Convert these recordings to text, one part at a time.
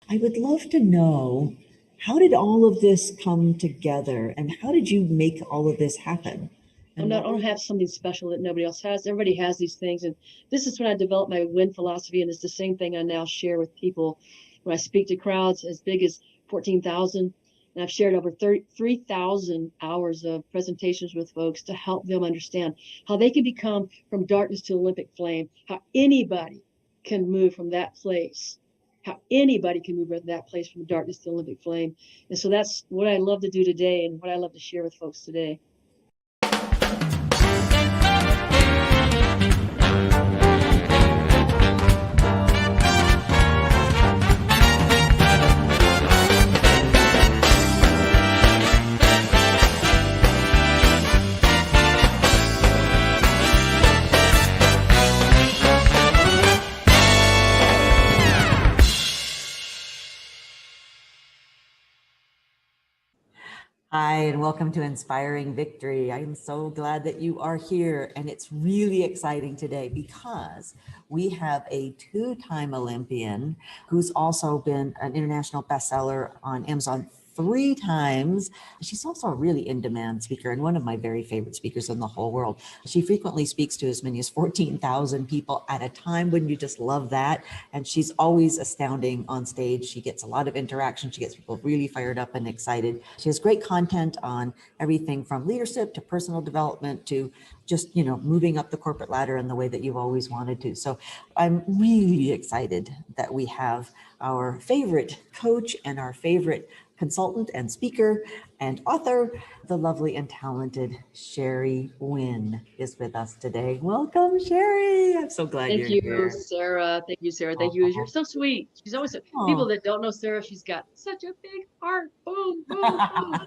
I would love to know, how did all of this come together and how did you make all of this happen? And I what don't were have something special that nobody else has. Everybody has these things. And this is when I developed my Winn philosophy. And it's the same thing I now share with people when I speak to crowds as big as 14,000. And I've shared over 3,000 hours of presentations with folks to help them understand how they can become from darkness to Olympic flame, how anybody can move from that place, how anybody can move from that place from darkness to Olympic flame. And so that's what I love to do today and what I love to share with folks today. Hi, and welcome to Inspiring Victory. I'm so glad that you are here, and it's really exciting today because we have a two-time Olympian who's also been an international bestseller on Amazon 3 times. She's also a really in-demand speaker and one of my very favorite speakers in the whole world. She frequently speaks to as many as 14,000 people at a time. Wouldn't you just love that? And she's always astounding on stage. She gets a lot of interaction. She gets people really fired up and excited. She has great content on everything from leadership to personal development to just, moving up the corporate ladder in the way that you've always wanted to. So I'm really excited that we have our favorite coach and our favorite consultant and speaker and author, the lovely and talented Sherry Winn is with us today. Welcome, Sherry. I'm so glad Thank you're you, here. Sarah. Thank you, Sarah. Thank you. You're so sweet. She's always people that don't know Sarah. She's got such a big heart. Boom, boom, boom.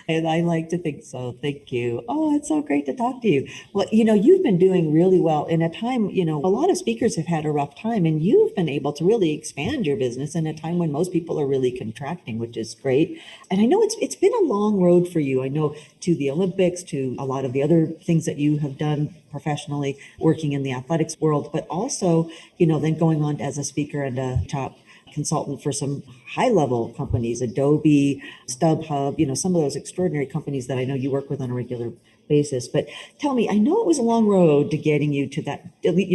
And I like to think so. Thank you. Oh, it's so great to talk to you. Well, you've been doing really well in a time, a lot of speakers have had a rough time, and you've been able to really expand your business in a time when most people are really contracting, which is great. And I know it's been a long road for you. I know, to the Olympics, to a lot of the other things that you have done professionally, working in the athletics world, but also, then going on as a speaker and a top consultant for some high level companies, Adobe, StubHub, some of those extraordinary companies that I know you work with on a regular basis. But tell me, I know it was a long road to getting you to that,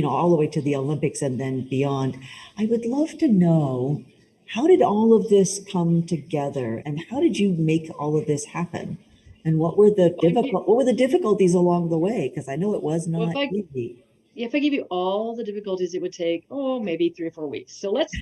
all the way to the Olympics and then beyond. I would love to know, how did all of this come together and how did you make all of this happen? And what were the difficulties along the way? Because I know it was Well, not easy. if I give you all the difficulties, it would take maybe 3 or 4 weeks. So let's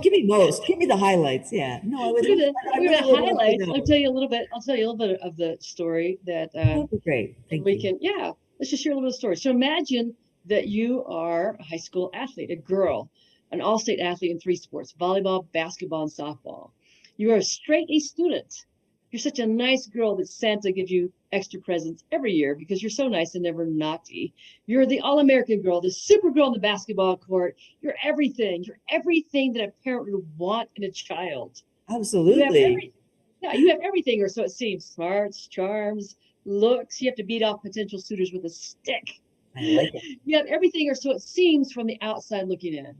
Give me the highlights. Yeah, no, I would. I we're really gonna would love to highlight. know. I'll tell you a little bit. I'll tell you a little bit of the story that That'd be great. Thank we you. can. Yeah, let's just share a little bit of story. So imagine that you are a high school athlete, a girl, an all-state athlete in 3 sports: volleyball, basketball, and softball. You are a straight A student. You're such a nice girl that Santa gives you extra presents every year because you're so nice and never naughty. You're the all-American girl, the super girl on the basketball court. You're everything. You're everything that a parent would want in a child. Absolutely. You have everything, or so it seems: smarts, charms, looks. You have to beat off potential suitors with a stick. I like it. You have everything, or so it seems from the outside looking in.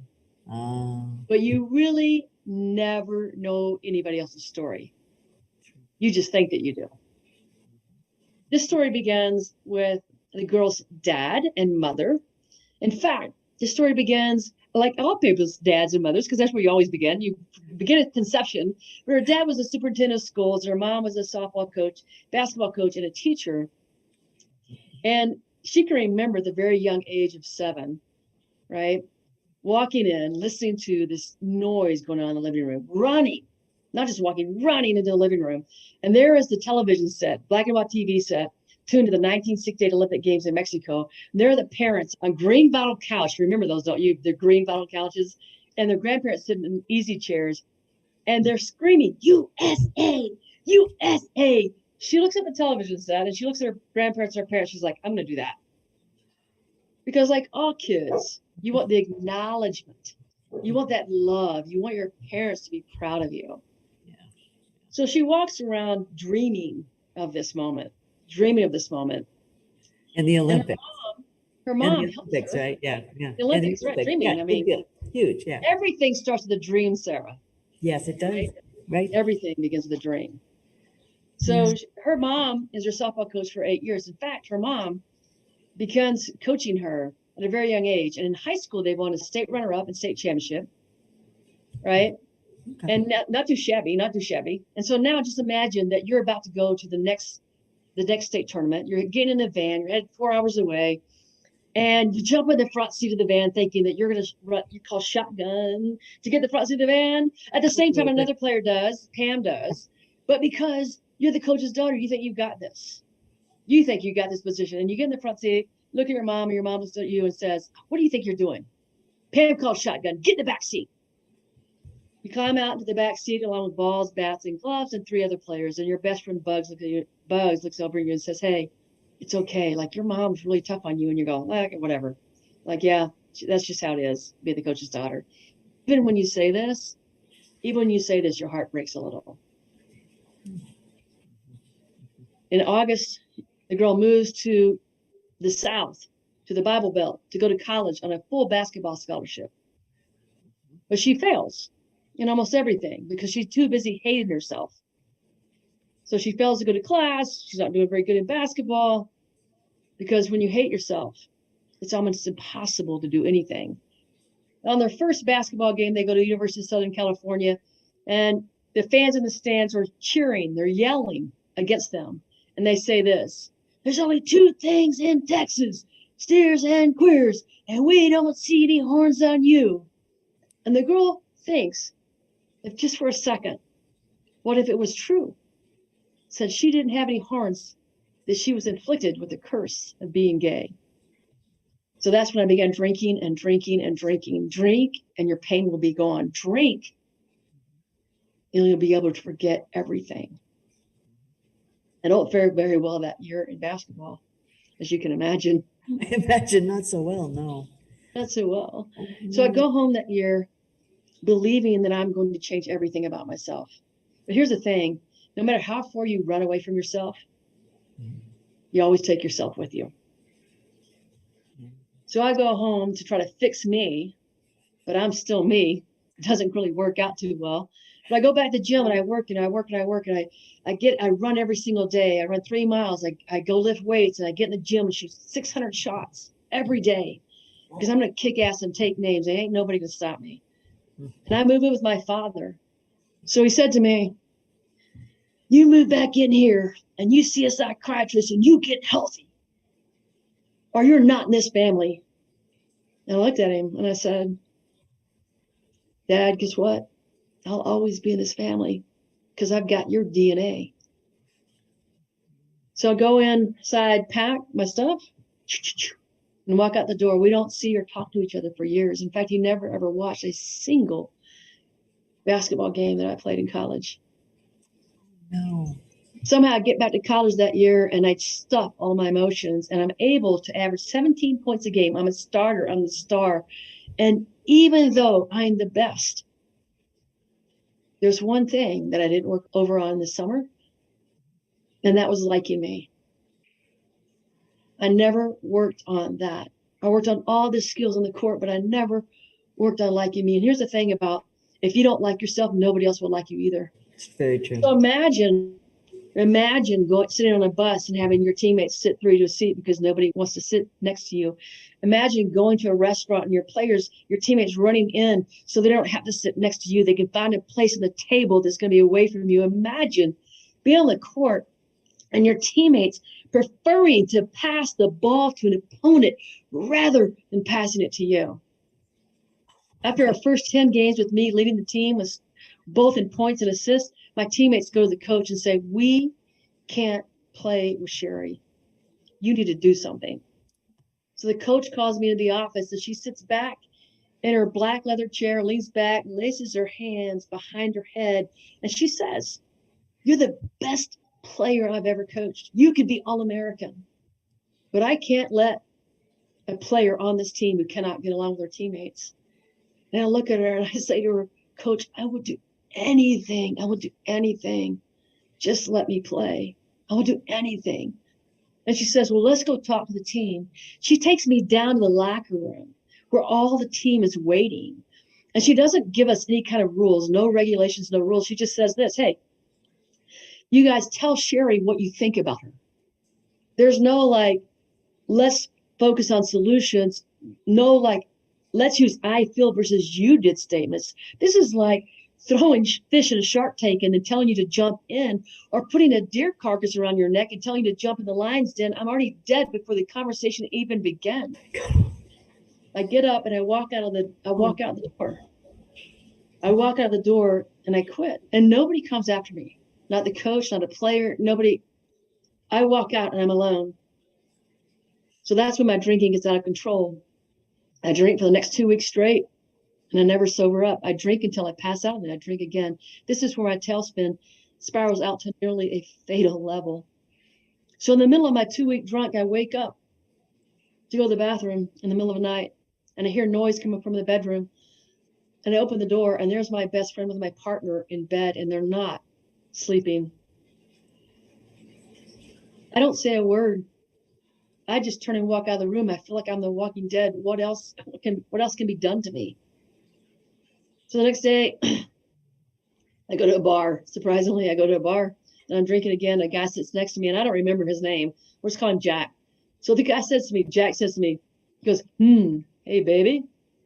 But you really never know anybody else's story. You just think that you do. This story begins with the girl's dad and mother. In fact, this story begins like all people's dads and mothers, because that's where you always begin. You begin at conception, where her dad was a superintendent of schools, her mom was a softball coach, basketball coach, and a teacher. And she can remember the very young age of 7, right? Walking in, listening to this noise going on in the living room, running, not just walking, running into the living room. And there is the television set, black and white TV set, tuned to the 1968 Olympic Games in Mexico. And there are the parents on green vinyl couch. Remember those, don't you? They're green vinyl couches. And their grandparents sitting in easy chairs. And they're screaming, USA, USA. She looks at the television set and she looks at her grandparents or her parents. She's like, I'm going to do that. Because like all kids, you want the acknowledgement. You want that love. You want your parents to be proud of you. So she walks around dreaming of this moment. In the Olympics. Her mom the Olympics, right? Yeah. The Olympics, right? Dreaming. Yeah, I mean, Huge, yeah. Everything starts with a dream, Sarah. Yes, it does. Right. Everything begins with a dream. So her mom is her softball coach for 8 years. In fact, her mom begins coaching her at a very young age. And in high school, they won a state runner-up and state championship, right? Okay. And not too shabby, not too shabby. And so now just imagine that you're about to go to the next state tournament. You're getting in a van, you're headed 4 hours away, and you jump in the front seat of the van thinking that you're going to run, you call shotgun to get the front seat of the van. At the same time, another player does, Pam does. But because you're the coach's daughter, you think you've got this. You think you got this position. And you get in the front seat, look at your mom, and your mom looks at you and says, what do you think you're doing? Pam calls shotgun, get in the back seat. You climb out into the back seat along with balls, bats, and gloves, and 3 other players. And your best friend Bugs looks over you and says, hey, it's okay. Like, your mom's really tough on you. And you go, like, whatever. Like, yeah, that's just how it is, be the coach's daughter. Even when you say this, your heart breaks a little. In August, the girl moves to the South, to the Bible Belt, to go to college on a full basketball scholarship. But she fails in almost everything because she's too busy hating herself. So she fails to go to class. She's not doing very good in basketball because when you hate yourself, it's almost impossible to do anything. On their first basketball game, they go to University of Southern California, and the fans in the stands are cheering. They're yelling against them. And they say this, there's only 2 things in Texas, steers and queers, and we don't see any horns on you. And the girl thinks, if just for a second, what if it was true? Said she didn't have any horns, that she was inflicted with the curse of being gay. So that's when I began drinking and drinking and drinking. Drink and your pain will be gone. Drink and you'll be able to forget everything. I don't fare very well that year in basketball, as you can imagine. I imagine not so well, no. Not so well. So I go home that year believing that I'm going to change everything about myself. But here's the thing, no matter how far you run away from yourself, you always take yourself with you. So I go home to try to fix me, but I'm still me. It doesn't really work out too well. But I go back to the gym and I work and I work and I work and I run every single day. I run 3 miles. I go lift weights and I get in the gym and shoot 600 shots every day because I'm going to kick ass and take names. There ain't nobody going to stop me. And I move in with my father. So he said to me, you move back in here and you see a psychiatrist and you get healthy or you're not in this family. And I looked at him and I said, Dad, guess what? I'll always be in this family because I've got your DNA. So I go inside, pack my stuff, and walk out the door. We don't see or talk to each other for years. In fact, he never, ever watched a single basketball game that I played in college. No. Somehow I get back to college that year and I stuff all my emotions and I'm able to average 17 points a game. I'm a starter. I'm the star. And even though I'm the best, there's one thing that I didn't work over on this summer, and that was liking me. I never worked on that. I worked on all the skills on the court, but I never worked on liking me. And here's the thing about if you don't like yourself, nobody else will like you either. It's very true. So imagine sitting on a bus and having your teammates sit through to a seat because nobody wants to sit next to you. Imagine going to a restaurant and your teammates running in so they don't have to sit next to you. They can find a place at the table that's going to be away from you. Imagine being on the court and your teammates preferring to pass the ball to an opponent rather than passing it to you. After our first 10 games with me leading the team was both in points and assists, my teammates go to the coach and say, we can't play with Sherry. You need to do something. So the coach calls me into the office and she sits back in her black leather chair, leans back, laces her hands behind her head. And she says, you're the best player I've ever coached. You could be All-American. But I can't let a player on this team who cannot get along with their teammates. And I look at her and I say to her, Coach, I would do anything. I would do anything. Just let me play. I would do anything. And she says, well, let's go talk to the team. She takes me down to the locker room where all the team is waiting And she doesn't give us any kind of rules, no regulations, no rules. She just says this, hey, you guys tell Sherry what you think about her. There's no like, let's focus on solutions. No, like, let's use I feel versus you did statements. This is like throwing fish in a shark tank and then telling you to jump in, or putting a deer carcass around your neck and telling you to jump in the lion's den. I'm already dead before the conversation even began. I get up and I walk out the door. I walk out the door and I quit. And nobody comes after me. Not the coach, not a player, nobody. I walk out and I'm alone. So that's when my drinking gets out of control. I drink for the next 2 weeks straight and I never sober up. I drink until I pass out and then I drink again. This is where my tailspin spirals out to nearly a fatal level. So in the middle of my 2-week drunk, I wake up to go to the bathroom in the middle of the night and I hear noise coming from the bedroom. And I open the door and there's my best friend with my partner in bed and they're not sleeping. I don't say a word. I just turn and walk out of the room. I feel like I'm the Walking Dead. What else can be done to me? So the next day, I go to a bar. Surprisingly, I go to a bar and I'm drinking again. A guy sits next to me and I don't remember his name. We're just calling him Jack. So the guy says to me, Jack says to me, he goes, hey, baby,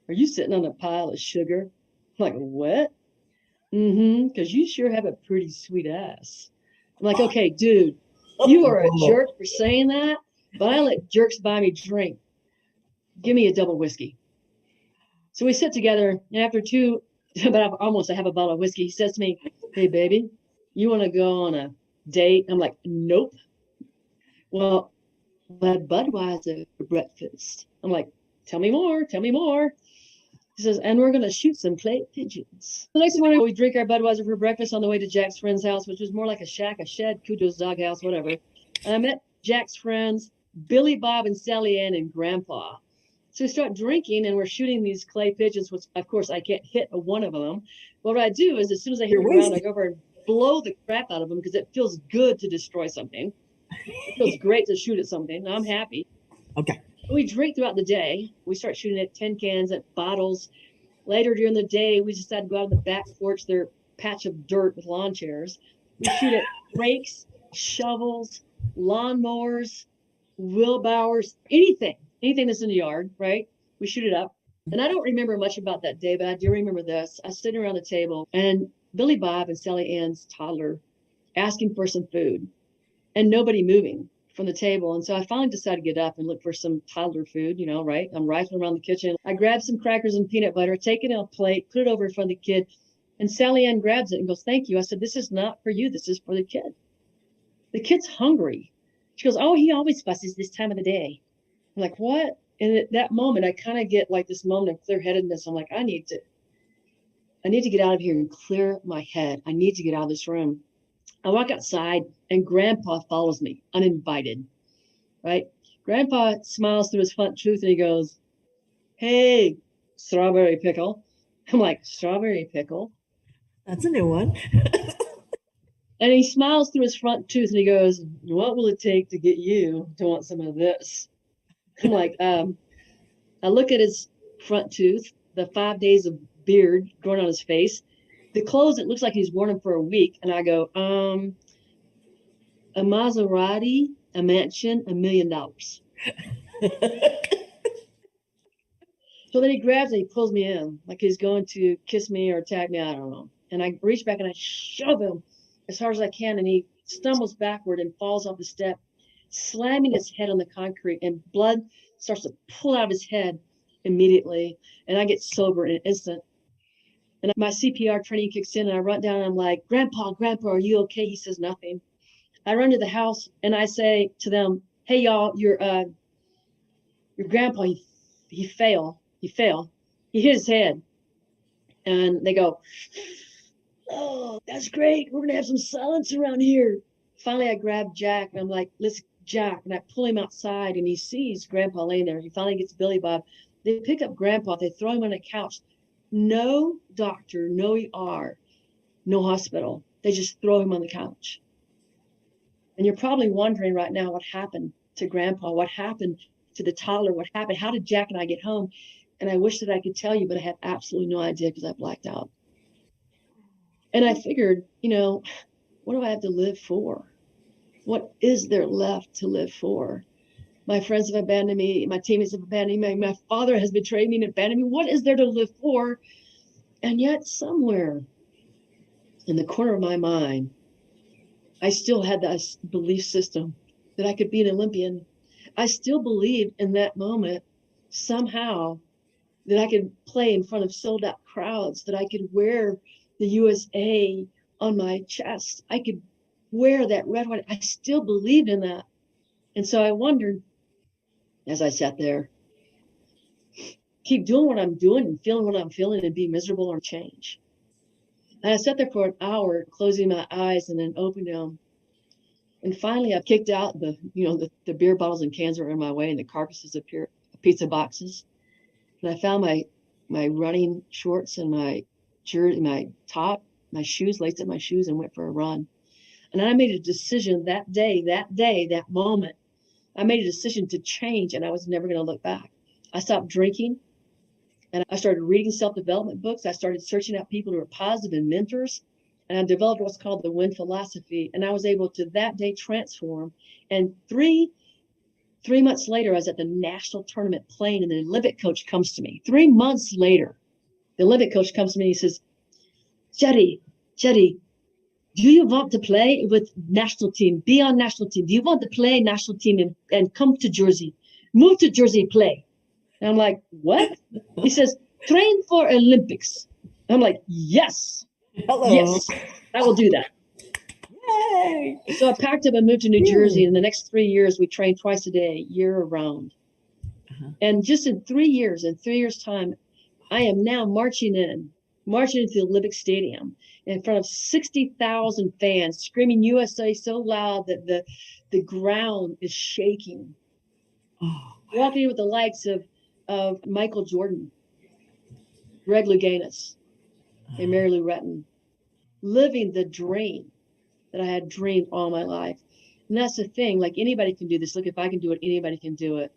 are you sitting on a pile of sugar? I'm like, what? Because you sure have a pretty sweet ass. I'm like, okay, dude, you are a jerk for saying that, but I let jerks buy me drink. Give me a double whiskey. So we sit together, and after almost a half a bottle of whiskey, he says to me, hey, baby, you want to go on a date? I'm like, nope. Well, I had Budweiser for breakfast. I'm like, tell me more. He says, and we're going to shoot some clay pigeons. The next morning, we drink our Budweiser for breakfast on the way to Jack's friend's house, which was more like a shack, a shed, Cujo's doghouse, whatever. And I met Jack's friends, Billy Bob and Sally Ann and Grandpa. So we start drinking and we're shooting these clay pigeons, which of course I can't hit one of them. What I do is as soon as I hit the ground, I go over and blow the crap out of them because it feels good to destroy something. It feels great to shoot at something. I'm happy. Okay. We drink throughout the day. We start shooting at tin cans, at bottles. Later during the day, we decide to go out on the back porch, their patch of dirt with lawn chairs. We shoot at rakes, shovels, lawnmowers, wheelbarrows, anything that's in the yard, right? We shoot it up. And I don't remember much about that day, but I do remember this. I was sitting around the table and Billy Bob and Sally Ann's toddler asking for some food and nobody moving from the table. And so I finally decided to get up and look for some toddler food, right? I'm rifling around the kitchen. I grabbed some crackers and peanut butter, take it on a plate, put it over in front of the kid. And Sally Ann grabs it and goes, thank you. I said, this is not for you. This is for the kid. The kid's hungry. She goes, oh, he always fusses this time of the day. I'm like, what? And at that moment, I kind of get like this moment of clear-headedness. I'm like, I need to get out of here and clear my head. I need to get out of this room. I walk outside and Grandpa follows me, uninvited, right? Grandpa smiles through his front tooth and he goes, hey, strawberry pickle. I'm like, strawberry pickle? That's a new one. And he smiles through his front tooth and he goes, what will it take to get you to want some of this? I'm like, I look at his front tooth, the 5 days of beard growing on his face, the clothes, it looks like he's worn them for a week. And I go, a Maserati, a mansion, $1 million. So then he grabs and he pulls me in like he's going to kiss me or tag me. I don't know. And I reach back and I shove him as hard as I can. And he stumbles backward and falls off the step, slamming his head on the concrete, and blood starts to pull out of his head immediately. And I get sober in an instant. And my CPR training kicks in and I run down and I'm like, Grandpa, are you okay? He says nothing. I run to the house and I say to them, hey, y'all, your grandpa, he fell. He hit his head. And they go, oh, that's great. We're going to have some silence around here. Finally, I grab Jack and I'm like, let's Jack. And I pull him outside and he sees Grandpa laying there. He finally gets Billy Bob. They pick up Grandpa. They throw him on a couch. No doctor, no ER, no hospital. They just throw him on the couch. And you're probably wondering right now what happened to Grandpa, what happened to the toddler, what happened, how did Jack and I get home? And I wish that I could tell you, but I had absolutely no idea because I blacked out. And I figured, what do I have to live for? What is there left to live for? My friends have abandoned me. My teammates have abandoned me. My father has betrayed me and abandoned me. What is there to live for? And yet somewhere in the corner of my mind, I still had that belief system that I could be an Olympian. I still believed in that moment somehow that I could play in front of sold out crowds, that I could wear the USA on my chest. I could wear that red, white. I still believed in that. And so I wondered, as I sat there, keep doing what I'm doing and feeling what I'm feeling and be miserable or change. And I sat there for an hour, closing my eyes and then opening them. And finally, I kicked out the beer bottles and cans that were in my way and the carcasses of pizza boxes. And I found my running shorts and my jersey, my top, my shoes, laced up my shoes, and went for a run. And I made a decision that moment. I made a decision to change, and I was never going to look back. I stopped drinking, and I started reading self-development books. I started searching out people who were positive and mentors. And I developed what's called the Winn philosophy. And I was able to that day transform. And three months later, I was at the national tournament playing, and the Olympic coach comes to me. 3 months later, the Olympic coach comes to me and he says, Jerry, do you want to play with national team? Be on national team. Do you want to play national team and come to Jersey? Move to Jersey, play. And I'm like, what? He says, train for Olympics. I'm like, yes. Hello. Yes, I will do that. Yay. So I packed up and moved to New Jersey. In the next 3 years, we trained twice a day, year round. And just in 3 years, time, I am now marching into the Olympic Stadium in front of 60,000 fans, screaming USA so loud that the ground is shaking. Walking with the likes of Michael Jordan, Greg Louganis, and Mary Lou Retton, living the dream that I had dreamed all my life. And that's the thing, like anybody can do this. Look, if I can do it, anybody can do it.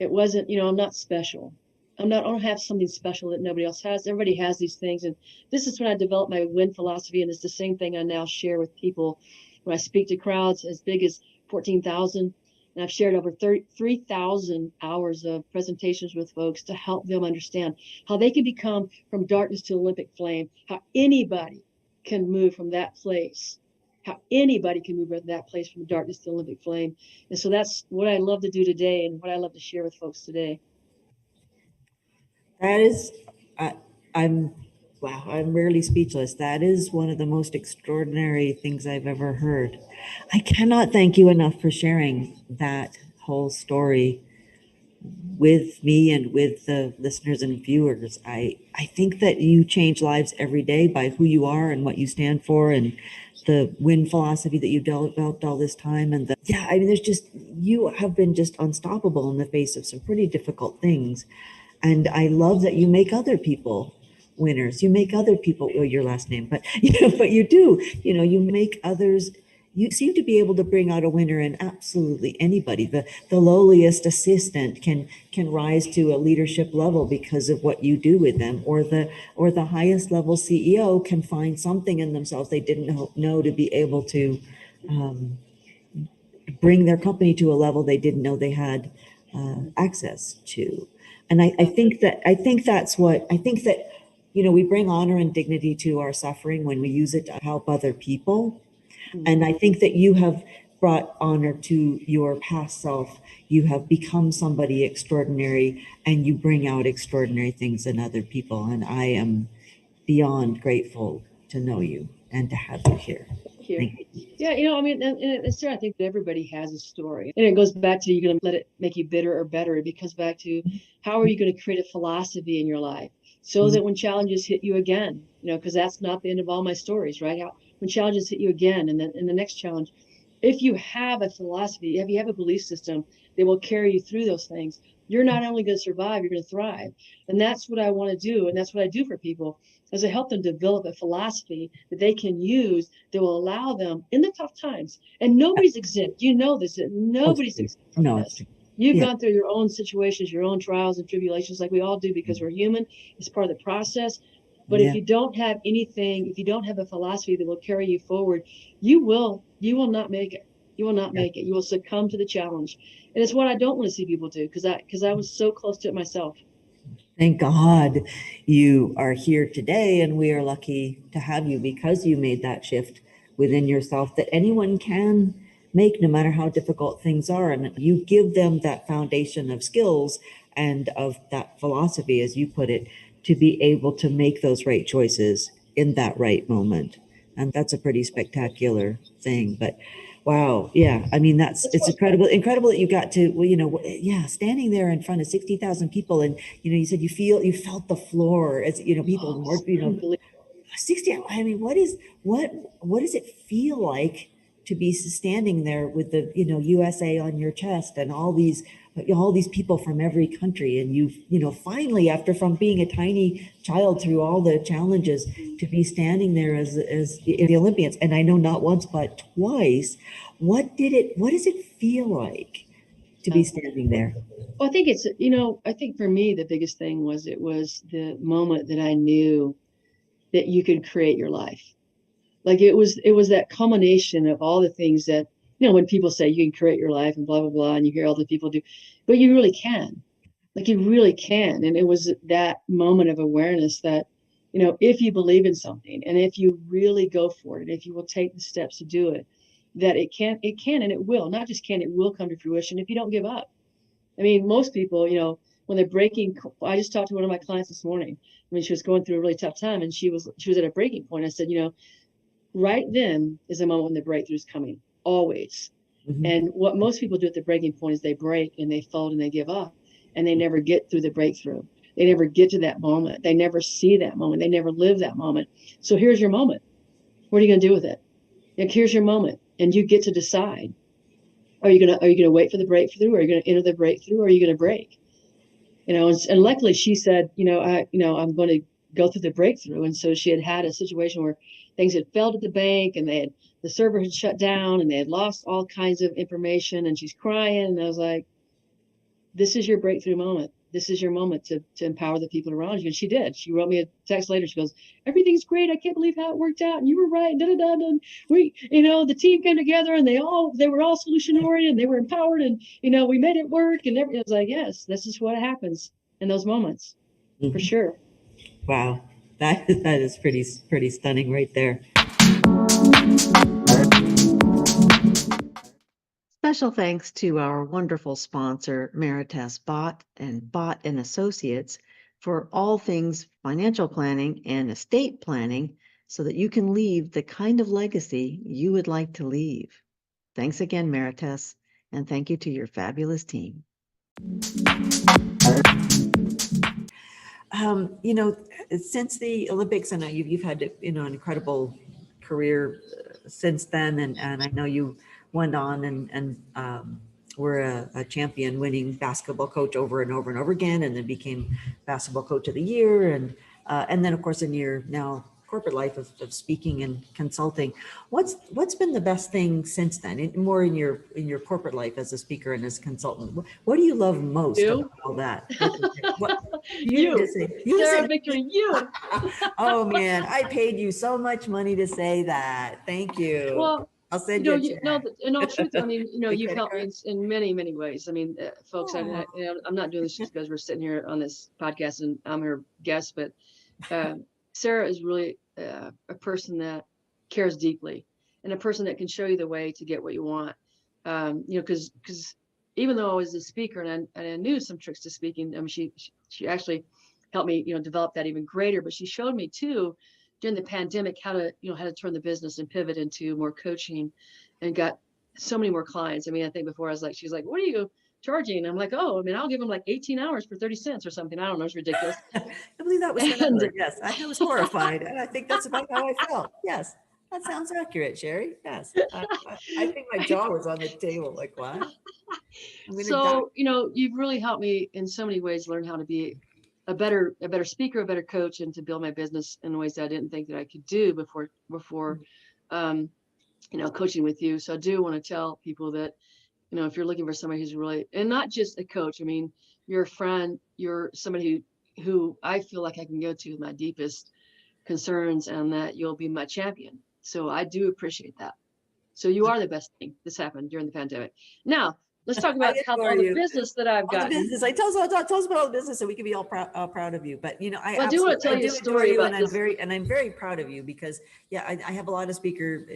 It wasn't, I'm not special. I don't have something special that nobody else has. Everybody has these things. And this is when I developed my Winn philosophy. And it's the same thing I now share with people when I speak to crowds as big as 14,000. And I've shared over 3,000 hours of presentations with folks to help them understand how they can become from darkness to Olympic flame, how anybody can move from that place, how anybody can move from that place from darkness to Olympic flame. And so that's what I love to do today and what I love to share with folks today. That is, I'm rarely speechless. That is one of the most extraordinary things I've ever heard. I cannot thank you enough for sharing that whole story with me and with the listeners and viewers. I think that you change lives every day by who you are and what you stand for, and the Winn philosophy that you've developed all this time. And you have been just unstoppable in the face of some pretty difficult things. And I love that you make other people winners. You make other people, your last name, but you do, you make others. You seem to be able to bring out a winner in absolutely anybody. The lowliest assistant can rise to a leadership level because of what you do with them, or the highest level CEO can find something in themselves they didn't know to be able to bring their company to a level they didn't know they had access to. And I think that we bring honor and dignity to our suffering when we use it to help other people. And I think that you have brought honor to your past self. You have become somebody extraordinary, and you bring out extraordinary things in other people. And I am beyond grateful to know you and to have you here. Thank you. Yeah, and it's true. I think that everybody has a story, and it goes back to, you're going to let it make you bitter or better. It comes back to, how are you going to create a philosophy in your life so that when challenges hit you again, because that's not the end of all my stories, right? When challenges hit you again, and then in the next challenge, if you have a philosophy, if you have a belief system that will carry you through those things, you're not only going to survive, you're going to thrive. And that's what I want to do. And that's what I do for people, is I help them develop a philosophy that they can use that will allow them in the tough times. And nobody's exempt. You know this, that nobody's exempt from this. You've Yeah. gone through your own situations, your own trials and tribulations, like we all do, because we're human. It's part of the process. But if Yeah. you don't have anything, if you don't have a philosophy that will carry you forward, you will not make it. You will not Yeah. make it. You will succumb to the challenge. And it's what I don't want to see people do, because I was so close to it myself. Thank God you are here today, and we are lucky to have you because you made that shift within yourself that anyone can make, no matter how difficult things are. And you give them that foundation of skills and of that philosophy, as you put it, to be able to make those right choices in that right moment. And that's a pretty spectacular thing. But wow, yeah, I mean, it's incredible that you got to, well, yeah, standing there in front of 60,000 people, and you said you felt the floor, as people more, 60. I mean, what does it feel like to be standing there with the USA on your chest, and all these people from every country, and finally, after from being a tiny child through all the challenges, to be standing there as the Olympians, and I know not once but twice. What does it feel like to be standing there? Well, I think I think for me, the biggest thing was it was the moment that I knew that you could create your life. Like it was that culmination of all the things that, when people say you can create your life and blah, blah, blah, and you hear all the people do, but you really can. Like you really can. And it was that moment of awareness that, if you believe in something and if you really go for it, and if you will take the steps to do it, that it can, and it will, not just can, it will come to fruition if you don't give up. I mean, most people, when they're breaking, I just talked to one of my clients this morning. I mean, she was going through a really tough time, and she was at a breaking point. I said, right then is a moment when the breakthrough is coming, always. Mhm. And what most people do at the breaking point is they break and they fold and they give up, and they never get through the breakthrough. They never get to that moment. They never see that moment. They never live that moment. So here's your moment. What are you going to do with it? Like, here's your moment, and you get to decide. Are you gonna wait for the breakthrough? Or are you gonna enter the breakthrough? Or are you gonna break? And luckily she said, I'm going to go through the breakthrough. And so she had a situation where things had failed at the bank, and the server had shut down, and they had lost all kinds of information, and she's crying. And I was like, this is your breakthrough moment. This is your moment to empower the people around you. And she did. She wrote me a text later. She goes, everything's great. I can't believe how it worked out. And you were right. Da, da, da, da. We, the team came together, and they were all solution oriented, and they were empowered, and, we made it work. And everything. I was like, yes, this is what happens in those moments, for Mhm. sure. Wow, that is pretty stunning right there. Special thanks to our wonderful sponsor, Meritas Bott and Bott and Associates, for all things financial planning and estate planning, so that you can leave the kind of legacy you would like to leave. Thanks again, Meritas, and thank you to your fabulous team. Since the Olympics, and you've had an incredible career since then, and I know you went on and were a champion, winning basketball coach over and over and over again, and then became basketball coach of the year, and then of course in your now corporate life of speaking and consulting. What's been the best thing since then, more in your corporate life as a speaker and as a consultant? What do you love most about all that? What you just say? You Sarah say Victory, you. Oh man, I paid you so much money to say that. Thank you. Well, I'll send you a check. in all truth, I mean, The you've credit helped me card? in many, many ways. I mean, folks, Aw. I'm not doing this just because we're sitting here on this podcast and I'm her guest, but Sarah is really a person that cares deeply, and a person that can show you the way to get what you want. Because even though I was a speaker and I knew some tricks to speaking, I mean, she actually helped me, develop that even greater. But she showed me too during the pandemic how to turn the business and pivot into more coaching, and got so many more clients. I mean, I think before I was like, she's like, what are you charging? And I'm like, oh, I mean, I'll give them like 18 hours for 30 cents or something. I don't know. It's ridiculous. I believe that was the And number. Yes, I was horrified, and I think that's about how I felt. Yes, that sounds accurate, Sherry. Yes, I think my jaw was on the table. Like, what? I'm gonna die. so, you've really helped me in so many ways learn how to be a better speaker, a better coach, and to build my business in ways that I didn't think that I could do before, coaching with you. So I do want to tell people that You know, if you're looking for somebody who's really, and not just a coach, I mean, you're a friend, you're somebody who I feel like I can go to with my deepest concerns, and that you'll be my champion. So I do appreciate that. So you are the best thing that's happened during the pandemic. Now, let's talk I about how adore all the you. business that I've All the gotten. business. Tell us about all the business so we can be all proud of you. But you know, Well, I do want to tell you a story about this. I'm very proud of you because yeah, I have a lot of speaker,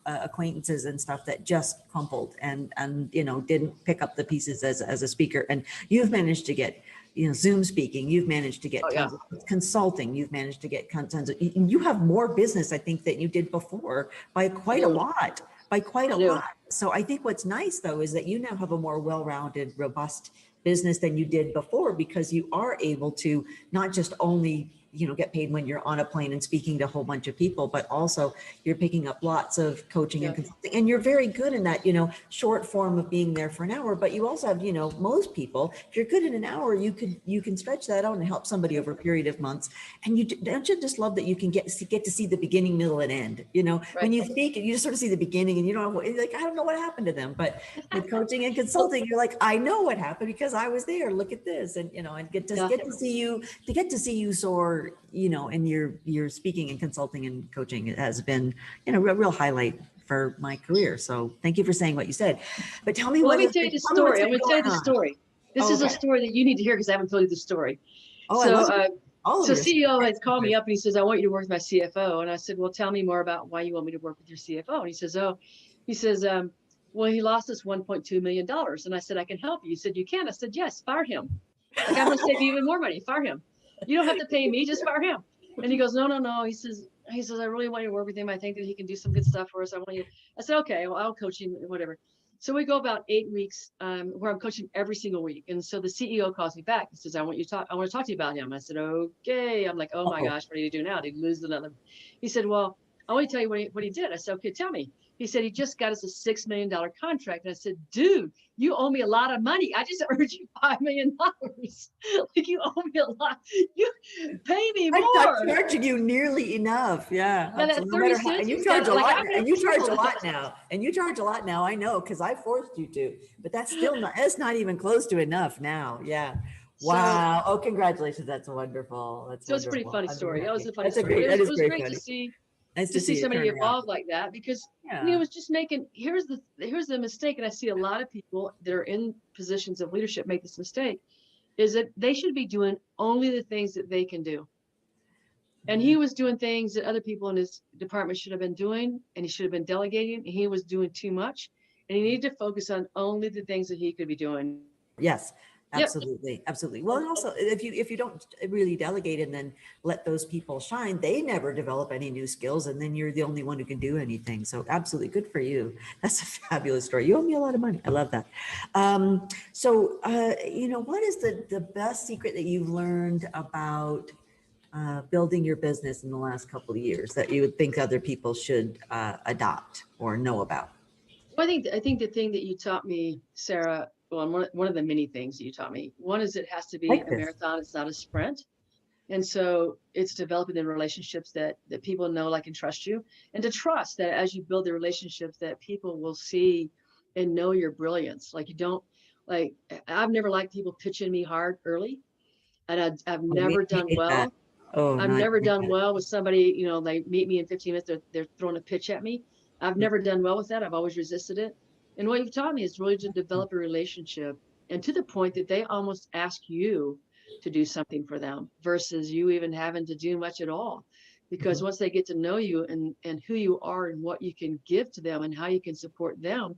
acquaintances and stuff that just crumpled and you know, didn't pick up the pieces as a speaker. And you've managed to get, you know, Zoom speaking, you've managed to get tons of consulting, you've managed to get tons of, you have more business, I think, than you did before by quite a lot. So I think what's nice though is that you now have a more well-rounded, robust business than you did before, because you are able to not just only, you know, get paid when you're on a plane and speaking to a whole bunch of people, but also you're picking up lots of coaching and consulting, and you're very good in that, you know, short form of being there for an hour. But you also have, you know, most people, if you're good in an hour, you can stretch that out and help somebody over a period of months. And don't you just love that you can get to see the beginning, middle, and end? You know, when you speak, you just sort of see the beginning, and you don't know, like, I don't know what happened to them. But with coaching and consulting, you're like, I know what happened because I was there. Look at this, and you know, and get to see you soar, you know, and your speaking and consulting and coaching has been, you know, a real highlight for my career. So thank you for saying what you said. But tell me, let me tell you the story. I'm going to tell you the story. This is a story that you need to hear because I haven't told you the story. So CEO had called me up and he says, I want you to work with my CFO. And I said, well, tell me more about why you want me to work with your CFO. And he says, well, he lost us $1.2 million. And I said, I can help you. He said, you can? I said, yes, fire him. Like, I'm going to save you even more money. Fire him. You don't have to pay me, just fire him. And he goes, no. He says, I really want you to work with him. I think that he can do some good stuff for us. I said, okay, well, I'll coach him, whatever. So we go about 8 weeks where I'm coaching every single week. And so the CEO calls me back and says, I want to talk to you about him. I said, okay. I'm like, oh my gosh, what do you do now? Did he lose another? He said, well, I want to tell you what he did. I said, okay, tell me. He said, he just got us a $6 million contract. And I said, dude, you owe me a lot of money. I just earned you $5 million. Like, you owe me a lot. You pay me more. I'm charging you nearly enough. Yeah. And at 30 cents, and you charge a lot. And you charge a lot now. And you charge a lot now. I know, because I forced you to. But that's still not. That's not even close to enough now. Yeah. Wow. Oh, congratulations. That's wonderful. It's a pretty funny story. That was a funny story. It was great to see. Nice to see somebody evolve like that, because it was just making, here's the mistake. And I see a lot of people that are in positions of leadership make this mistake, is that they should be doing only the things that they can do. And he was doing things that other people in his department should have been doing, and he should have been delegating, and he was doing too much, and he needed to focus on only the things that he could be doing. Yes. Absolutely. Absolutely. Well, and also if you don't really delegate and then let those people shine, they never develop any new skills. And then you're the only one who can do anything. So absolutely good for you. That's a fabulous story. You owe me a lot of money. I love that. You know, what is the best secret that you've learned about building your business in the last couple of years that you would think other people should adopt or know about? Well, I think the thing that you taught me, Sarah, well, one of the many things that you taught me, one is it has to be a marathon. It's not a sprint. And so it's developing the relationships that people know, like, and trust you, and to trust that as you build the relationships that people will see and know your brilliance. Like, you don't, like, I've never liked people pitching me hard early, and I've never done well. I've never done well with somebody, you know, they meet me in 15 minutes, they're throwing a pitch at me. I've never done well with that. I've always resisted it. And what you've taught me is really to develop a relationship, and to the point that they almost ask you to do something for them versus you even having to do much at all. Because once they get to know you and who you are and what you can give to them and how you can support them,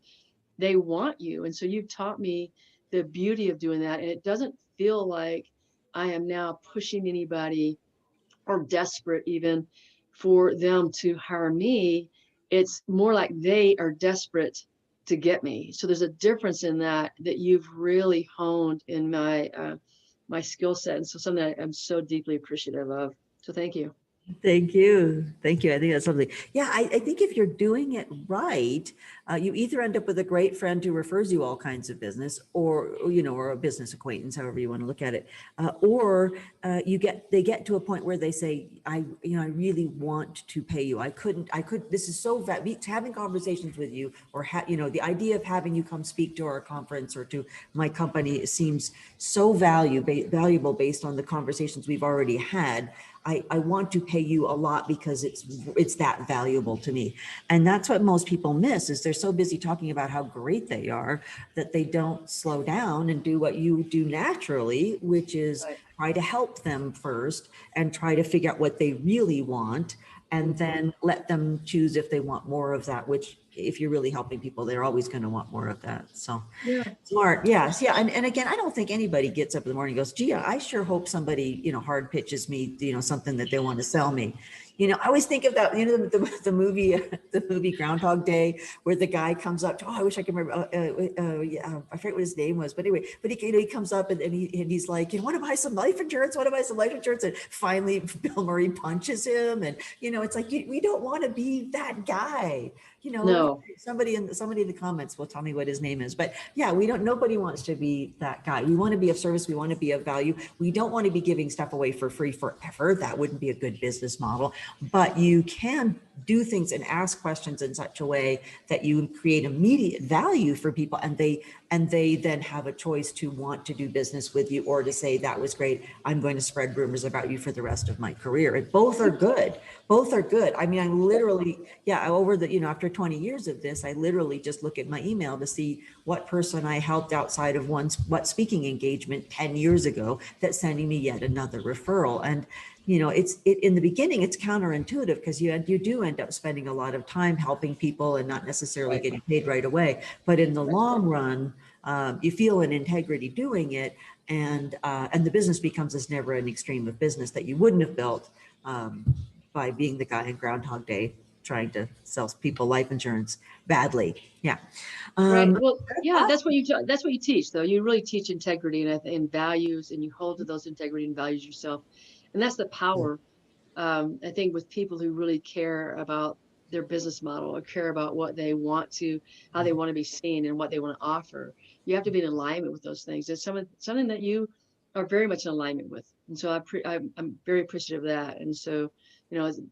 they want you. And so you've taught me the beauty of doing that. And it doesn't feel like I am now pushing anybody or desperate even for them to hire me. It's more like they are desperate to get me. So there's a difference in that you've really honed in my my skill set. And so something that I'm so deeply appreciative of. So thank you. Thank you. Thank you. I think that's lovely. Yeah, I think if you're doing it right, you either end up with a great friend who refers you all kinds of business, or or a business acquaintance, however you want to look at it, or they get to a point where they say, I really want to pay you. This is so having conversations with you, or the idea of having you come speak to our conference or to my company seems so valuable based on the conversations we've already had. I want to pay you a lot because it's that valuable to me. And that's what most people miss, is they're so busy talking about how great they are that they don't slow down and do what you do naturally, which is try to help them first and try to figure out what they really want, and then let them choose if they want more of that, which if you're really helping people, they're always going to want more of that. So Yeah. smart. Yes. Yeah. And again, I don't think anybody gets up in the morning and goes, gee, I sure hope somebody, hard pitches me, something that they want to sell me. I always think of that, the movie Groundhog Day, where the guy comes up to, I wish I could remember, I forget what his name was, but anyway, he comes up and he's like, want to buy some life insurance? Want to buy some life insurance? And finally Bill Murray punches him. And, it's like, we don't want to be that guy. No. Somebody in the comments will tell me what his name is, but yeah, nobody wants to be that guy. We want to be of service. We want to be of value. We don't want to be giving stuff away for free forever. That wouldn't be a good business model, but you can do things and ask questions in such a way that you create immediate value for people, and they then have a choice to want to do business with you, or to say, that was great, I'm going to spread rumors about you for the rest of my career. And both are good. I mean, I literally, over after 20 years of this, I literally just look at my email to see what person I helped outside of what speaking engagement 10 years ago that's sending me yet another referral. And in the beginning, it's counterintuitive, because you do end up spending a lot of time helping people and not necessarily getting paid right away. But in the long run, you feel an integrity doing it, and the business becomes this never-ending stream of business that you wouldn't have built by being the guy in Groundhog Day trying to sell people life insurance badly. Yeah. Right. Well, yeah, that's what you teach, though. You really teach integrity and values, and you hold to those integrity and values yourself. And that's the power, I think, with people who really care about their business model, or care about what they want to, how they want to be seen, and what they want to offer. You have to be in alignment with those things. It's something that you are very much in alignment with. And so I'm very appreciative of that. And so,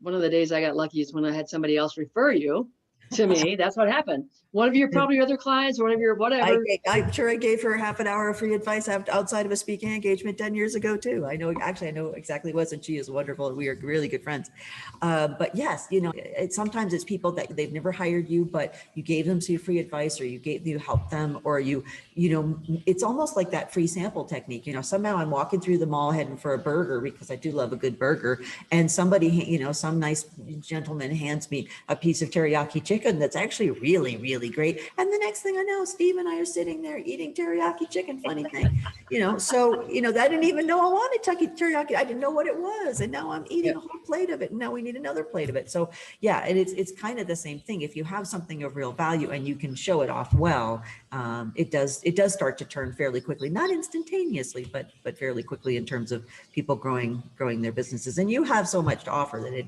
one of the days I got lucky is when I had somebody else refer you to me. That's what happened. One of your probably other clients, or one of your whatever. I'm sure I gave her half an hour of free advice outside of a speaking engagement 10 years ago too. I know exactly what, and she is wonderful. We are really good friends. But yes, sometimes it's people that they've never hired you, but you gave them some free advice, or you helped them, or it's almost like that free sample technique. Somehow I'm walking through the mall heading for a burger, because I do love a good burger, and somebody, some nice gentleman hands me a piece of teriyaki chicken that's actually really, really great. And the next thing I know, Steve and I are sitting there eating teriyaki chicken. Funny thing, so I didn't even know I wanted teriyaki. I didn't know what it was, and now I'm eating a whole plate of it, and now we need another plate of it. So yeah, and it's kind of the same thing. If you have something of real value and you can show it off well, it does start to turn fairly quickly, not instantaneously, but fairly quickly, in terms of people growing their businesses. And you have so much to offer that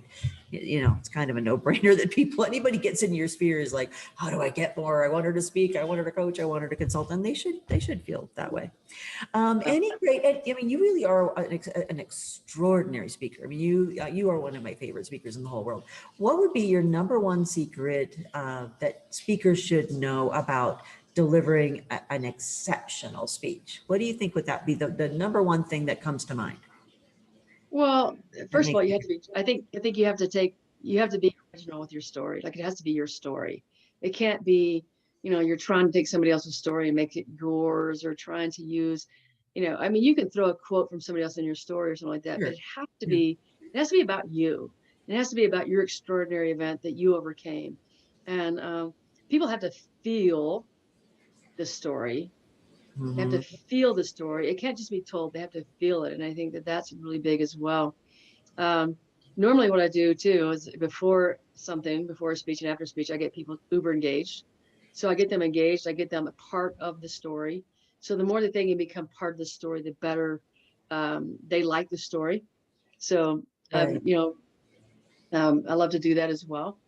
it's kind of a no-brainer that anybody gets in your sphere is like, how do I get more? I want her to speak, I want her to coach, I want her to consult, and they should feel that way. You really are an extraordinary speaker. I mean, you are one of my favorite speakers in the whole world. What would be your number one secret that speakers should know about delivering an exceptional speech? What do you think would that be, the number one thing that comes to mind? Well, first of all, you have to be, I think you have to be original with your story. Like, it has to be your story. It can't be, you're trying to take somebody else's story and make it yours, or trying to use, you can throw a quote from somebody else in your story or something like that, Sure. but it has to be about you. It has to be about your extraordinary event that you overcame. And people have to feel the story. They have to feel the story. It can't just be told. They have to feel it. And I think that that's really big as well. Normally what I do too is before a speech and after speech, I get people uber engaged. So I get them engaged. I get them a part of the story. So the more that they can become part of the story, the better they like the story. So, Right. I love to do that as well.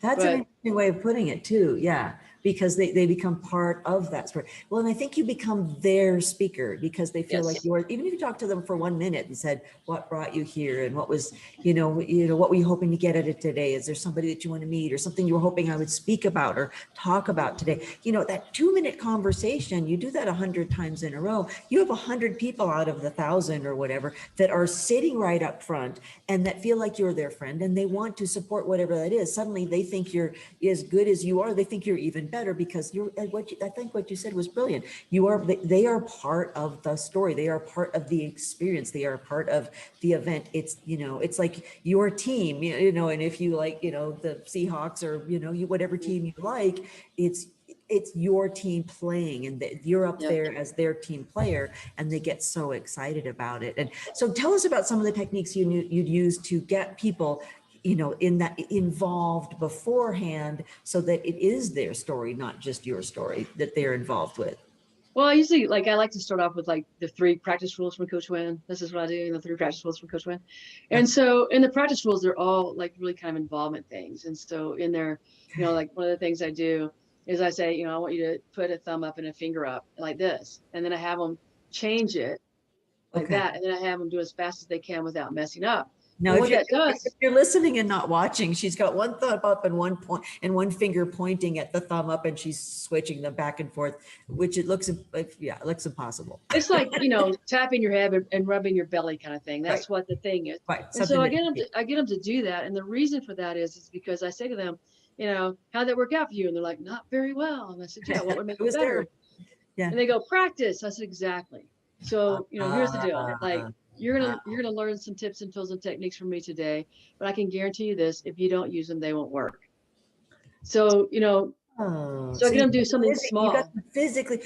That's an interesting way of putting it too. Yeah. Because they become part of that story. Well, and I think you become their speaker because they feel like you're, even if you talk to them for 1 minute and said, what brought you here? And what was, what were you hoping to get at it today? Is there somebody that you want to meet or something you were hoping I would speak about or talk about today? That 2-minute conversation, you do that 100 times in a row. You have 100 people out of the 1,000 or whatever that are sitting right up front and that feel like you're their friend and they want to support whatever that is. Suddenly they think you're as good as you are. They think you're even better because I think what you said was brilliant. They are part of the story. They are part of the experience. They are part of the event. It's, it's like your team, and if you like, the Seahawks or, whatever team you like, it's your team playing and you're up there as their team player and they get so excited about it. And so tell us about some of the techniques you'd use to get people in that involved beforehand so that it is their story, not just your story that they're involved with. Well, I usually I like to start off with like the 3 practice rules from Coach Winn. This is what I do, the 3 practice rules from Coach Winn. And so in the practice rules, they're all like really kind of involvement things. And so in there, like one of the things I do is I say, I want you to put a thumb up and a finger up like this. And then I have them change it like that. And then I have them do as fast as they can without messing up. Now, if you're listening and not watching, she's got one thumb up and one finger pointing at the thumb up, and she's switching them back and forth, which it looks impossible. It's like tapping your head and rubbing your belly kind of thing. That's what the thing is. Right. And so I get them to do that, and the reason for that is because I say to them, how'd that work out for you? And they're like, not very well. And I said, yeah, what would make it better? Terrible. Yeah. And they go, practice. I said, exactly. So here's the deal. Like, you're gonna learn some tips and tools and techniques from me today, but I can guarantee you this: if you don't use them, they won't work. So so I get them to do something small. You got them physically.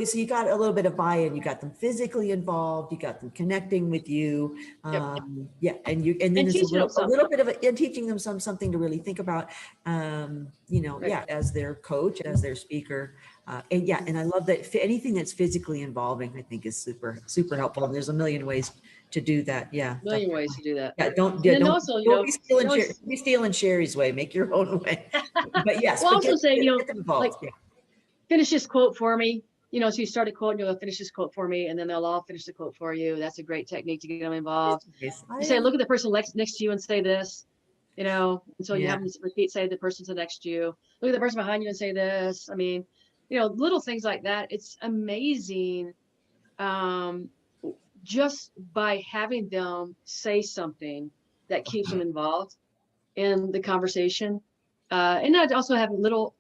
So you got a little bit of buy-in. You got them physically involved. You got them connecting with you. And then there's a little bit of teaching them something to really think about. As their coach, as their speaker. And I love that anything that's physically involving, I think, is super, super helpful. And there's a million ways to do that. Yeah. A million ways to do that. Yeah. Don't be stealing Sherry's way. Make your own way. But yes. Well, also say, finish this quote for me. So you start a quote and you'll finish this quote for me, and then they'll all finish the quote for you. That's a great technique to get them involved. You say, look at the person next to you and say this, and so you have them repeat, say the person next to you. Look at the person behind you and say this. I mean, little things like that. It's amazing. Just by having them say something that keeps them involved in the conversation. And I also have little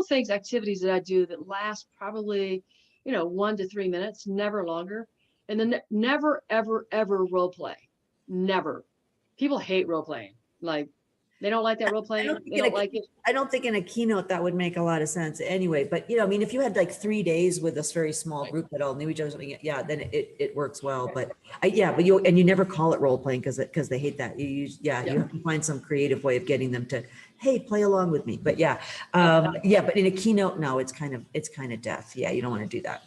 things, activities that I do that last probably, 1 to 3 minutes, never longer. And then never, ever, ever role play. Never. People hate role playing. Like, they don't like that role playing. They don't like it. I don't think in a keynote that would make a lot of sense anyway. But if you had like 3 days with this very small group that all knew each other, then it works well. But you never call it role playing because they hate that. You have to find some creative way of getting them to, hey, play along with me. But but in a keynote, no, it's kind of death. Yeah, you don't want to do that.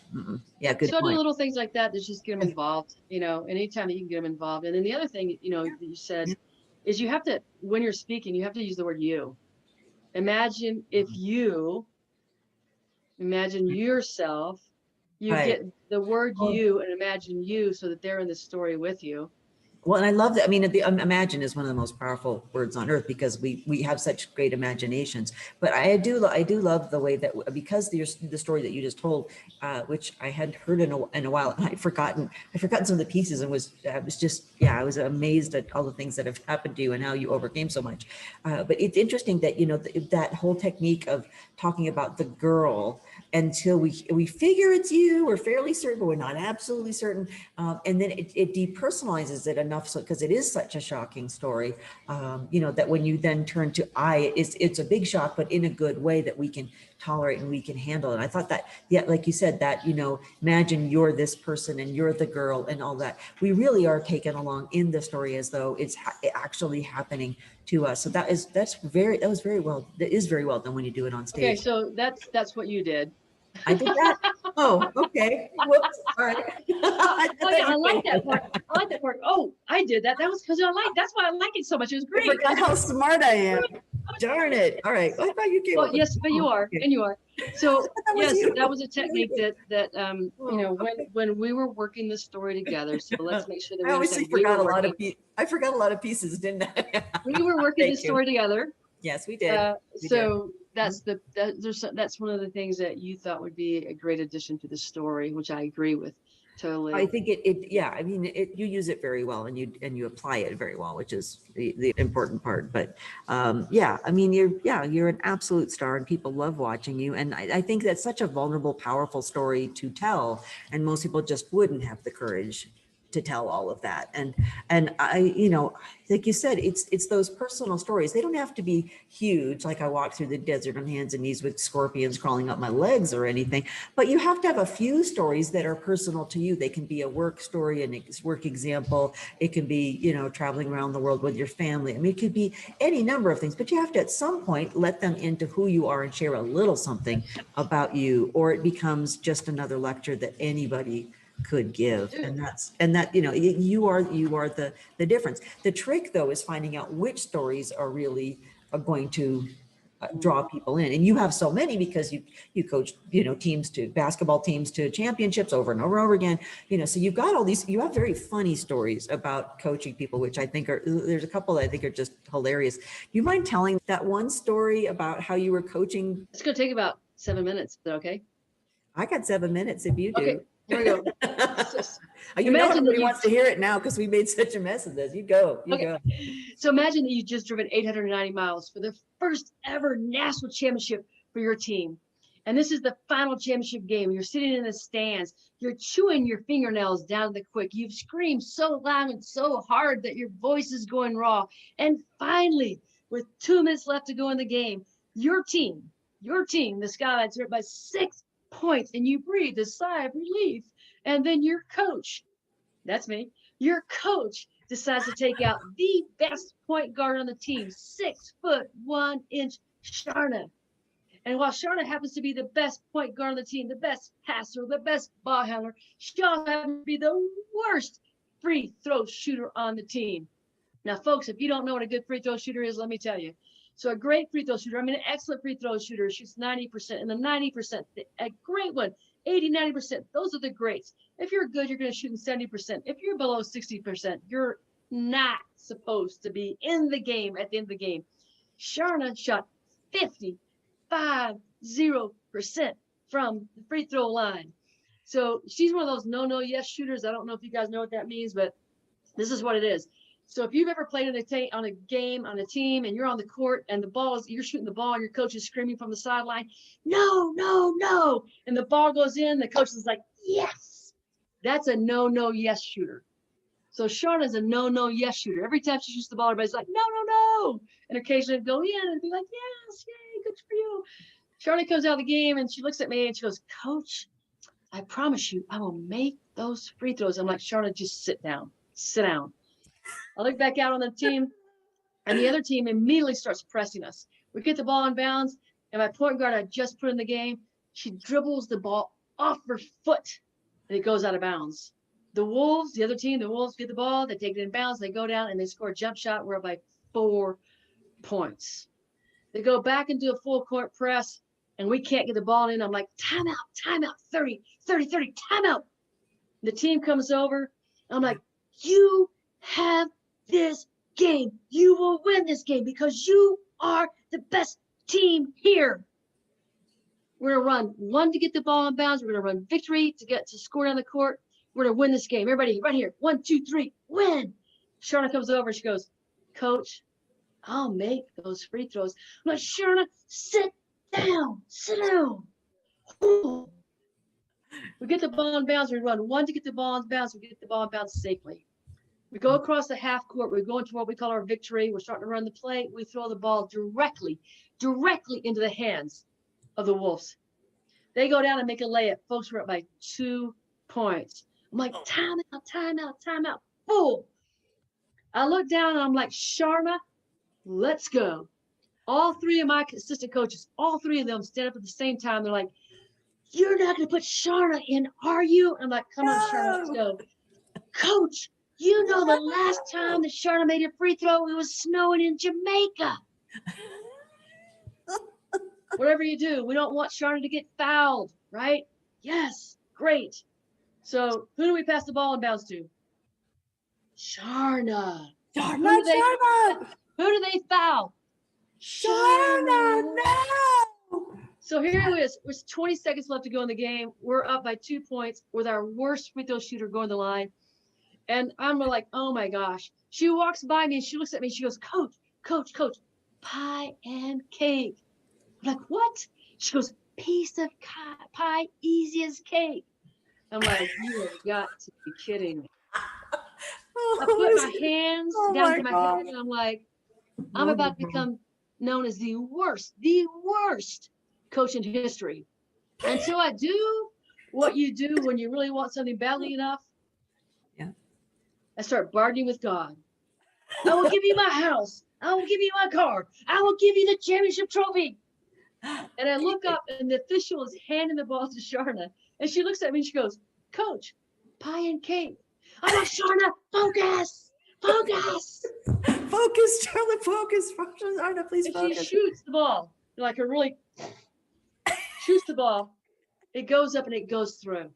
Yeah, good point. So little things like that just get them involved. Anytime that you can get them involved. And then the other thing, that you said. Is you have to, when you're speaking, you have to use the word you. Imagine yourself, get the word you and imagine you so that they're in the story with you. Well, and I love that. I mean, imagine is one of the most powerful words on earth because we have such great imaginations. But I do love the way that, because the story that you just told, which I hadn't heard in a while, and I'd forgotten some of the pieces, and I was amazed at all the things that have happened to you and how you overcame so much. But it's interesting that that whole technique of talking about the girl until we figure it's you, we're fairly certain, but we're not absolutely certain, and then it depersonalizes it enough so because it is such a shocking story, that when you then turn to it's a big shock, but in a good way that we can tolerate and we can handle. And I thought that, like you said, that imagine you're this person and you're the girl and all that. We really are taken along in the story as though it's actually happening to us. So that is very well done when you do it on stage. Okay, so that's what you did. I did that. Oh, okay. Whoops. All right. Oh yeah, I like that part. I like that part. Oh, I did that. That was because that's why I like it so much. It was I great. forgot how smart I am. Darn it. All right. I thought you came Well, up with yes, but you are, okay. and you are. So That was yes, you. that was a technique Really that Oh, you know, okay. when we were working the story together. So let's make sure that I we obviously understand. forgot a lot of I forgot a lot of pieces, didn't I? We were working Thank this you. story together. Yes, we did. We did. So that's one of the things that you thought would be a great addition to the story, which I agree with totally. I think yeah, I mean, you use it very well and you apply it very well, which is the important part. But yeah, I mean, you're an absolute star and people love watching you. And I think that's such a vulnerable, powerful story to tell. And most people just wouldn't have the courage to tell all of that. And I, you know, like you said, it's those personal stories. They don't have to be huge, like I walked through the desert on hands and knees with scorpions crawling up my legs or anything, but you have to have a few stories that are personal to you. They can be a work story, a work example. It can be, you know, traveling around the world with your family. I mean, it could be any number of things, but you have to at some point let them into who you are and share a little something about you, or it becomes just another lecture that anybody could give. And that, you know, you are the difference. The trick though is finding out which stories are really going to draw people in. And you have so many because you coach, you know, teams to basketball teams to championships over and over and over again, you know, so you've got all these, you have very funny stories about coaching people, which I think there's a couple that I think are just hilarious. Do you mind telling that one story about how you were coaching? It's going to take about 7 minutes. Is that okay? I got 7 minutes if you do. Okay, here we go. You know everybody wants to hear it now because we made such a mess of this. You go. So imagine that you just driven 890 miles for the first ever national championship for your team. And this is the final championship game. You're sitting in the stands. You're chewing your fingernails down to the quick. You've screamed so loud and so hard that your voice is going raw. And finally, with 2 minutes left to go in the game, your team, the Skylights, are up by 6 points, and you breathe a sigh of relief. And then your coach, that's me, your coach decides to take out the best point guard on the team, 6'1" Sharna. And while Sharna happens to be the best point guard on the team, the best passer, the best ball handler, she also happens to be the worst free throw shooter on the team. Now, folks, if you don't know what a good free throw shooter is, let me tell you. So a great free throw shooter, I mean, an excellent free throw shooter shoots 90%, and the 90%, a great one, 80, 90%, those are the greats. If you're good, you're going to shoot in 70%. If you're below 60%, you're not supposed to be in the game at the end of the game. Sharna shot 50% from the free throw line. So she's one of those no, yes shooters. I don't know if you guys know what that means, but this is what it is. So if you've ever played on a game, on a team, and you're on the court and you're shooting the ball and your coach is screaming from the sideline, no, no, no. And the ball goes in, the coach is like, yes. That's a no, yes shooter. So Sharna's a no, yes shooter. Every time she shoots the ball, everybody's like, no, no, no. And occasionally it'd go in and be like, yes, yay, good for you. Sharna comes out of the game and she looks at me and she goes, Coach, I promise you, I will make those free throws. I'm like, Sharna, just sit down. Sit down. I look back out on the team, and the other team immediately starts pressing us. We get the ball in bounds, and my point guard I just put in the game, she dribbles the ball off her foot, and it goes out of bounds. The Wolves, the other team, the Wolves get the ball, they take it in bounds, they go down, and they score a jump shot. We're up by 4 points. They go back into a full court press, and we can't get the ball in. I'm like, timeout, 30, timeout. The team comes over. I'm like, you have this game. You will win this game because you are the best team here. We're going to run one to get the ball in bounds. We're going to run victory to get to score down the court. We're going to win this game. Everybody right here. 1, 2, 3, win. Sharna comes over. She goes, Coach, I'll make those free throws. I'm like, Sharna, sit down. Ooh. We get the ball in bounds. We run one to get the ball in bounds. We get the ball in bounds safely. We go across the half court. We go into what we call our victory. We're starting to run the play. We throw the ball directly into the hands of the Wolves. They go down and make a layup. Folks, we're up by 2 points. I'm like, timeout. Boom. I look down and I'm like, Sharna, let's go. All 3 of my assistant coaches, all 3 of them stand up at the same time. They're like, you're not going to put Sharna in, are you? I'm like, come on, Sharna, let's go. Coach, you know the last time that Sharna made a free throw, it was snowing in Jamaica. Whatever you do, we don't want Sharna to get fouled, right? Yes, great. So who do we pass the ball and bounce to? Sharna. Sharna. Who do they foul? Sharna, no. So here it is. There's 20 seconds left to go in the game. We're up by 2 points with our worst free throw shooter going to the line. And I'm like, oh my gosh. She walks by me and she looks at me. She goes, coach, pie and cake. I'm like, what? She goes, piece of pie, easy as cake. I'm like, you have got to be kidding me. I put my hands down to my head and I'm like, I'm about to become known as the worst coach in history. Until I do what you do when you really want something badly enough. Yeah. I start bargaining with God. I will give you my house. I will give you my car. I will give you the championship trophy. And I look up and the official is handing the ball to Sharna. And she looks at me and she goes, Coach, pie and cake. I'm like, Sharna, focus. Focus, Charlotte, focus. Sharna, please focus. She shoots the ball. Like her really shoots the ball. It goes up and it goes through.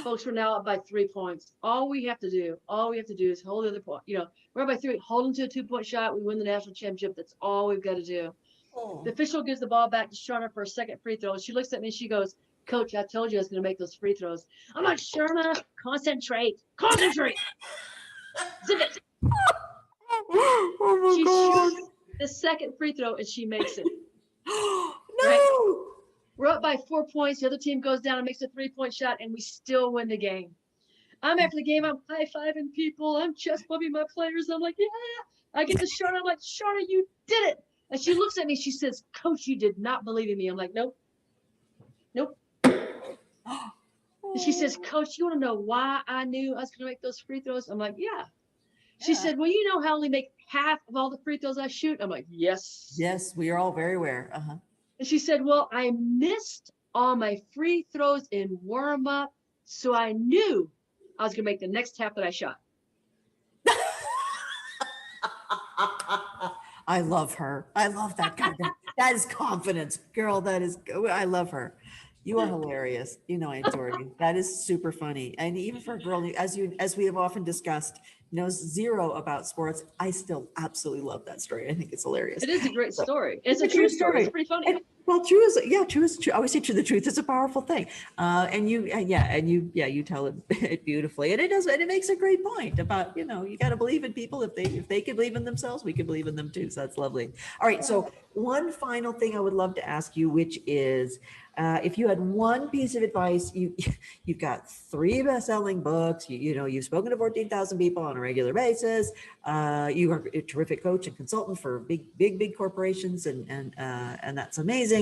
Folks, we're now up by 3 points. All we have to do is hold the other point. We're up by 3, hold them to a 2-point shot. We win the national championship. That's all we've got to do. Oh. The official gives the ball back to Sharna for a second free throw. She looks at me and she goes, Coach, I told you I was going to make those free throws. I'm like, Sharna, concentrate. Zip it. Oh my she God. shoots the second free throw and she makes it. No. Right? We're up by 4 points. The other team goes down and makes a 3-point shot, and we still win the game. After the game, I'm high-fiving people. I'm chest bumping my players. I'm like, yeah. I get to Sharna. I'm like, Sharna, you did it. And she looks at me. She says, Coach, you did not believe in me. I'm like, nope. And she says, Coach, you want to know why I knew I was going to make those free throws? I'm like, yeah. She said, well, you know how I only make half of all the free throws I shoot? I'm like, yes. Yes, we are all very aware. Uh-huh. And she said, well, I missed all my free throws in warm-up, so I knew I was going to make the next half that I shot. I love her. I love that kind of, that is confidence. Girl, I love her. You are hilarious. I adore you. That is super funny. And even for a girl, as we have often discussed, knows zero about sports, I still absolutely love that story. I think it's hilarious. It is a great story. It's a true story. It's pretty funny. True is true. I always say the truth is a powerful thing. And you tell it beautifully. And it makes a great point about, you got to believe in people. If they can believe in themselves, we can believe in them too. So that's lovely. All right. So one final thing I would love to ask you, which is, if you had one piece of advice, you've got 3 best-selling books, you've spoken to 14,000 people on a regular basis. You are a terrific coach and consultant for big corporations, and that's amazing.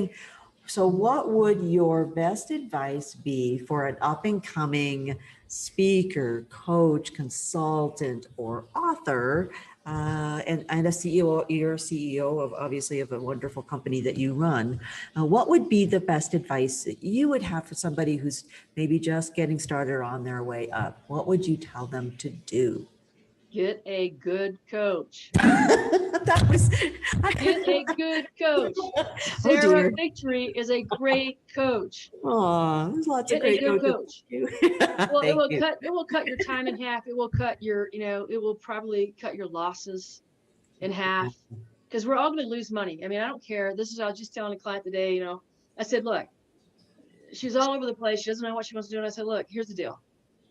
So what would your best advice be for an up-and-coming speaker, coach, consultant, or author, and a CEO? You're a CEO of a wonderful company that you run. What would be the best advice that you would have for somebody who's maybe just getting started or on their way up? What would you tell them to do? Get a good coach. Get a good coach. Sarah Victory is a great coach. Oh, there's lots of great coach. Well, it will cut your time in half. It will cut your, it will probably cut your losses in half, because we're all going to lose money. I mean, I don't care. I was just telling a client today, I said, look, she's all over the place. She doesn't know what she wants to do. And I said, look, here's the deal.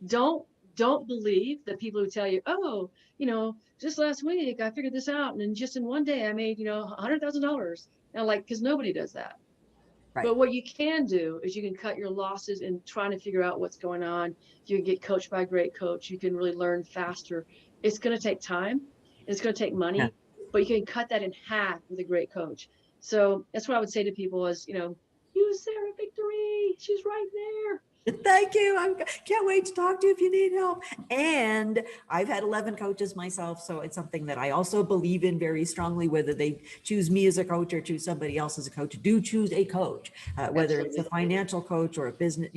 Don't believe the people who tell you, oh, just last week I figured this out, and just in one day I made, $100,000. And because nobody does that. Right. But what you can do is you can cut your losses in trying to figure out what's going on. You can get coached by a great coach. You can really learn faster. It's going to take time. It's going to take money, but you can cut that in half with a great coach. So that's what I would say to people is, use Sarah Victory. She's right there. Thank you. I can't wait to talk to you if you need help. And I've had 11 coaches myself, so it's something that I also believe in very strongly, whether they choose me as a coach or choose somebody else as a coach. Do choose a coach, whether it's a financial coach or a business,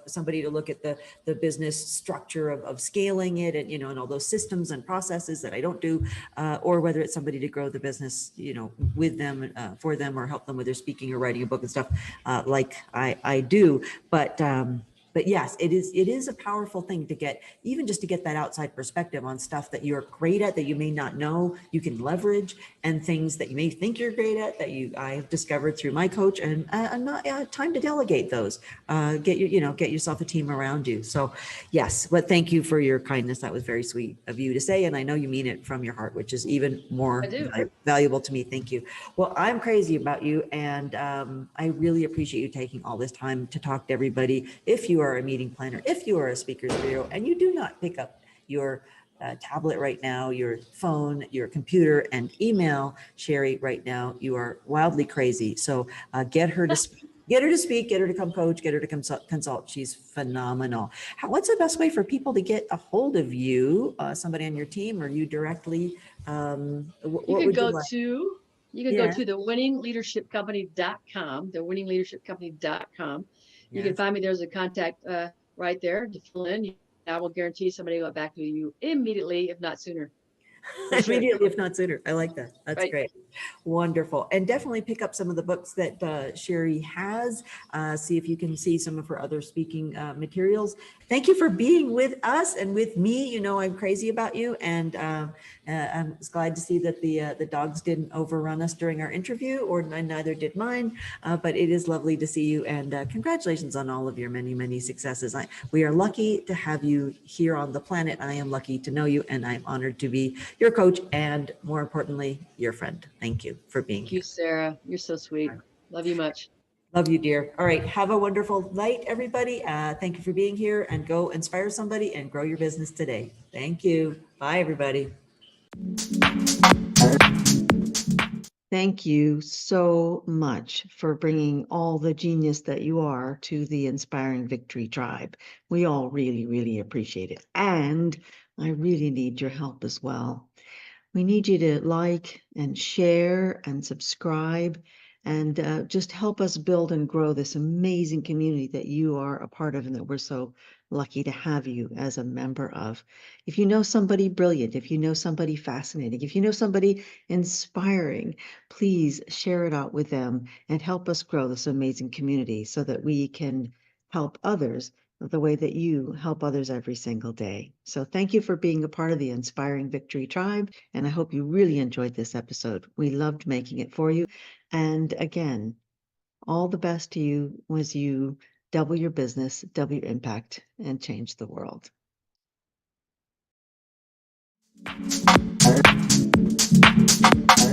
somebody to look at the business structure of scaling it and, and all those systems and processes that I don't do, or whether it's somebody to grow the business, with them, for them, or help them with their speaking or writing a book and stuff, like I do. But yes, it is a powerful thing to get, even just to get that outside perspective on stuff that you're great at, that you may not know you can leverage, and things that you may think you're great at that I have discovered through my coach, and not time to delegate those. Get yourself a team around you. So yes, but thank you for your kindness. That was very sweet of you to say, and I know you mean it from your heart, which is even more valuable to me. Thank you. Well, I'm crazy about you, and I really appreciate you taking all this time to talk to everybody. If you are a meeting planner, if you are a speaker's bureau, and you do not pick up your tablet right now, your phone, your computer, and email Sherry right now, you are wildly crazy. So get her to speak, get her to come coach, get her to consult. She's phenomenal. What's the best way for people to get a hold of you, somebody on your team or you directly? You could go to thewinningleadershipcompany.com, thewinningleadershipcompany.com. You can find me. There's a contact right there to fill in. I will guarantee somebody will get back to you immediately, if not sooner. Immediately, if not sooner. I like that. That's great. Wonderful. And definitely pick up some of the books that Sherry has. See if you can see some of her other speaking materials. Thank you for being with us and with me. I'm crazy about you, and I'm glad to see that the dogs didn't overrun us during our interview, or neither did mine. But it is lovely to see you, and congratulations on all of your many, many successes. We are lucky to have you here on the planet. I am lucky to know you, and I'm honored to be your coach, and more importantly, your friend. Thank you for being here. Thank you, Sarah. You're so sweet. Love you much. Love you, dear. All right. Have a wonderful night, everybody. Thank you for being here, and go inspire somebody and grow your business today. Thank you. Bye, everybody. Thank you so much for bringing all the genius that you are to the Inspiring Victory Tribe. We all really, really appreciate it. And I really need your help as well. We need you to like and share and subscribe, and just help us build and grow this amazing community that you are a part of and that we're so lucky to have you as a member of. If you know somebody brilliant, if you know somebody fascinating, if you know somebody inspiring, please share it out with them and help us grow this amazing community so that we can help others the way that you help others every single day. So thank you for being a part of the Inspiring Victory Tribe, and I hope you really enjoyed this episode. We loved making it for you. And again, all the best to you as you double your business, double your impact, and change the world.